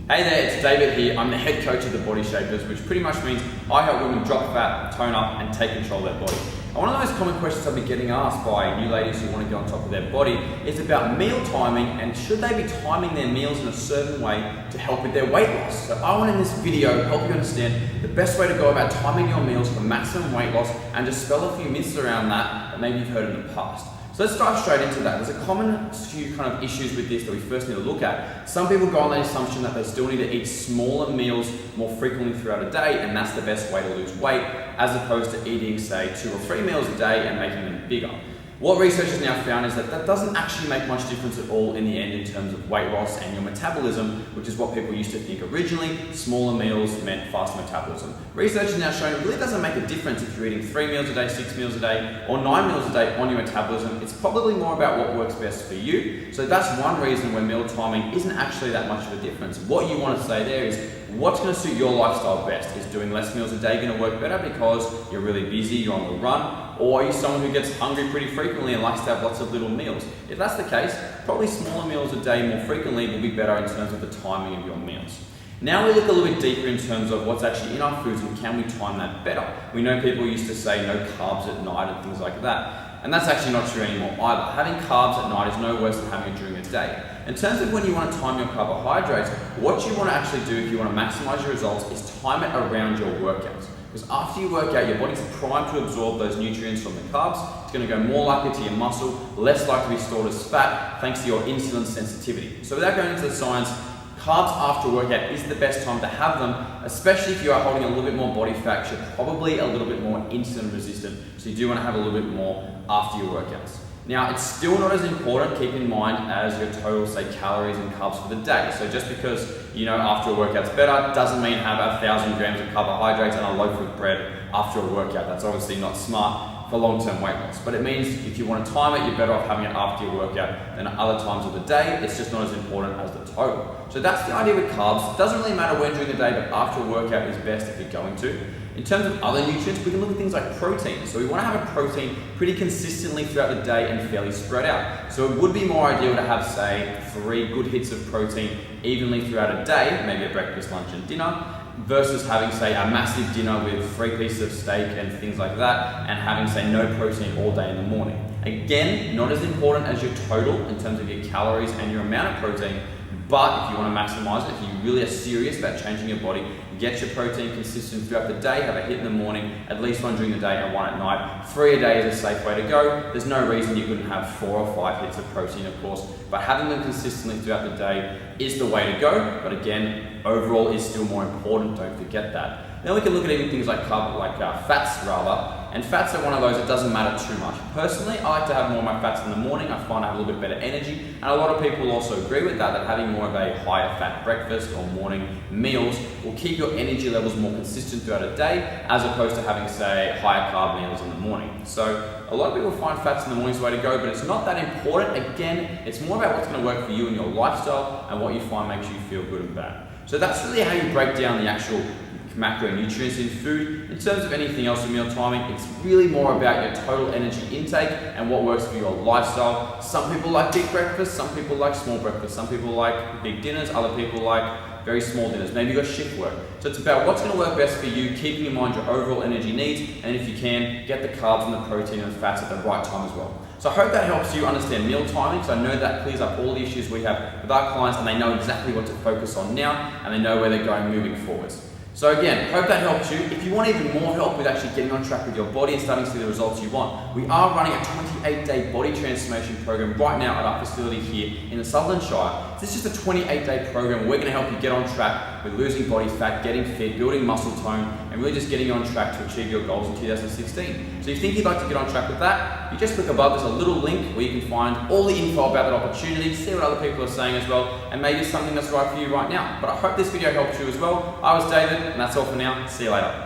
Hey there, it's David here. I'm the head coach of the Body Shapers, which pretty much means I help women drop fat, tone up, and take control of their body. And one of the most common questions I've been getting asked by new ladies who want to get on top of their body is about meal timing and should they be timing their meals in a certain way to help with their weight loss. So I want in this video help you understand the best way to go about timing your meals for maximum weight loss and dispel a few myths around that maybe you've heard in the past. So let's dive straight into that. There's a common few kind of issues with this that we first need to look at. Some people go on the assumption that they still need to eat smaller meals more frequently throughout a day, and that's the best way to lose weight, as opposed to eating, say, 2 or 3 meals a day and making them bigger. What research has now found is that that doesn't actually make much difference at all in the end in terms of weight loss and your metabolism, which is what people used to think originally. Smaller meals meant faster metabolism. Research has now shown it really doesn't make a difference if you're eating 3 meals a day, 6 meals a day, or 9 meals a day on your metabolism. It's probably more about what works best for you. So that's one reason where meal timing isn't actually that much of a difference. What you want to say there is, what's going to suit your lifestyle best? Is doing less meals a day going to work better because you're really busy, you're on the run? Or are you someone who gets hungry pretty frequently and likes to have lots of little meals? If that's the case, probably smaller meals a day more frequently will be better in terms of the timing of your meals. Now we look a little bit deeper in terms of what's actually in our foods and can we time that better. We know people used to say no carbs at night and things like that. And that's actually not true anymore either. Having carbs at night is no worse than having it during the day. In terms of when you want to time your carbohydrates, what you want to actually do if you want to maximize your results is time it around your workouts. Because after you work out, your body's primed to absorb those nutrients from the carbs. It's going to go more likely to your muscle, less likely to be stored as fat, thanks to your insulin sensitivity. So without going into the science, carbs after workout is the best time to have them, especially if you are holding a little bit more body fat. You're probably a little bit more insulin resistant, so you do want to have a little bit more after your workouts. Now, it's still not as important, keep in mind, as your total, say, calories and carbs for the day. So just because, after a workout's better, doesn't mean have 1,000 grams of carbohydrates and a loaf of bread after a workout. That's obviously not smart for long-term weight loss. But it means if you want to time it, you're better off having it after your workout than at other times of the day. It's just not as important as the total. So that's the idea with carbs. It doesn't really matter when during the day, but after a workout is best if you're going to. In terms of other nutrients, we can look at things like protein. So we want to have a protein pretty consistently throughout the day and fairly spread out. So it would be more ideal to have, say, 3 good hits of protein evenly throughout a day, maybe at breakfast, lunch, and dinner, versus having, say, a massive dinner with 3 pieces of steak and things like that, and having, say, no protein all day in the morning. Again, not as important as your total in terms of your calories and your amount of protein, but if you want to maximize it, if you really are serious about changing your body, get your protein consistent throughout the day, have a hit in the morning, at least 1 during the day and 1 at night. 3 a day is a safe way to go. There's no reason you couldn't have 4 or 5 hits of protein, of course, but having them consistently throughout the day is the way to go. But again, overall is still more important, don't forget that. Then we can look at even things like fats rather, and fats are one of those that doesn't matter too much. Personally, I like to have more of my fats in the morning. I find I have a little bit better energy, and a lot of people also agree with that having more of a higher fat breakfast or morning meals will keep your energy levels more consistent throughout a day, as opposed to having, say, higher carb meals in the morning. So a lot of people find fats in the morning is the way to go, but it's not that important. Again, it's more about what's going to work for you and your lifestyle and what you find makes you feel good and bad. So that's really how you break down the actual macronutrients in food. In terms of anything else in meal timing, it's really more about your total energy intake and what works for your lifestyle. Some people like big breakfast, some people like small breakfast, some people like big dinners, other people like very small dinners. Maybe you've got shift work. So it's about what's going to work best for you, keeping in mind your overall energy needs, and if you can, get the carbs and the protein and the fats at the right time as well. So I hope that helps you understand meal timing, because I know that clears up all the issues we have with our clients, and they know exactly what to focus on now, and they know where they're going moving forwards. So again, hope that helps you. If you want even more help with actually getting on track with your body and starting to see the results you want, we are running a 28-day body transformation program right now at our facility here in the Sutherland Shire. This is just a 28-day program where we're going to help you get on track with losing body fat, getting fit, building muscle tone, and really just getting you on track to achieve your goals in 2016. So if you think you'd like to get on track with that, you just click above. There's a little link where you can find all the info about that opportunity, see what other people are saying as well, and maybe something that's right for you right now. But I hope this video helped you as well. I was David, and that's all for now. See you later.